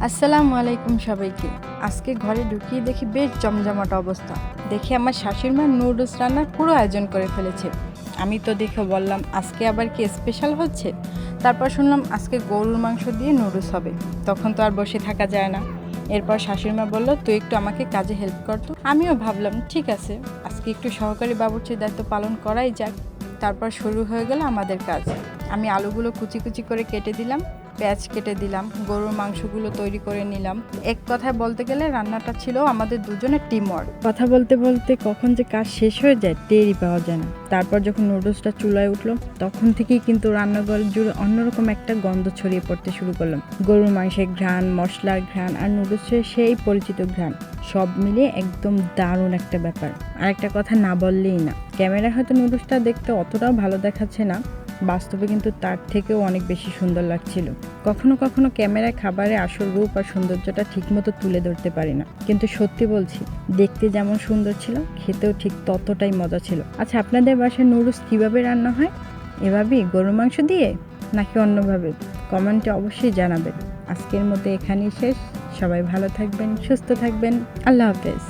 আসসালামু আলাইকুম সবাইকে। আজকে ঘরে ঢুকিয়ে দেখি বেশ জমজমাট অবস্থা। দেখি আমার শাশুড়ি মা নুডলস রান্নার পুরো আয়োজন করে ফেলেছে। আমি তো দেখে বললাম আজকে আবার কি স্পেশাল হচ্ছে। তারপর শুনলাম আজকে গরুর মাংস দিয়ে নুডলস হবে। তখন তো আর বসে থাকা যায় না। এরপর শাশুড়ি মা বলল, তুই একটু আমাকে কাজে হেল্প কর তো। আমিও ভাবলাম ঠিক আছে, আজকে একটু সহকারী বাবুর্চির দায়িত্ব পালন করাই যাক। তারপর শুরু হয়ে গেল আমাদের কাজ। আমি আলুগুলো কুচি কুচি করে কেটে দিলাম, পেঁয়াজ কেটে দিলাম, গরুর মাংসগুলো তৈরি করে নিলাম। এক কথায় বলতে গেলে রান্নাটা ছিল আমাদের দুজনের টিম ওয়ার্ক। কথা বলতে বলতে কখন যে কাজ শেষ হয়ে যায় টেরই পাওয়া যায় না। তারপর যখন নুডলসটা চুলায় উঠলো তখন থেকেই কিন্তু রান্নাঘর জুড়ে অন্যরকম একটা গন্ধ ছড়িয়ে পড়তে শুরু করলাম। গরুর মাংসের ঘ্রাণ, মশলার ঘ্রাণ আর নুডলসের সেই পরিচিত ঘ্রাণ, সব মিলিয়ে একদম দারুণ একটা ব্যাপার। আর একটা কথা না বললেই না, ক্যামেরায় হয়তো নুডলসটা দেখতে অতটাও ভালো দেখাচ্ছে না, বাস্তবে কিন্তু তার থেকেও অনেক বেশি সুন্দর লাগছিল। কখনো কখনো ক্যামেরায় খাবারের আসল রূপ আর সৌন্দর্যটা ঠিকমতো তুলে ধরতে পারি না, কিন্তু সত্যি বলছি, দেখতে যেমন সুন্দর ছিল খেতেও ঠিক ততটাই মজা ছিল। আচ্ছা, আপনাদের বাসায় নুডলস কিভাবে রান্না হয়? এভাবেই গরুর মাংস দিয়ে নাকি অন্যভাবে? কমেন্টে অবশ্যই জানাবেন। আজকের মতো এখানেই শেষ। সবাই ভালো থাকবেন, সুস্থ থাকবেন। আল্লাহ হাফেজ।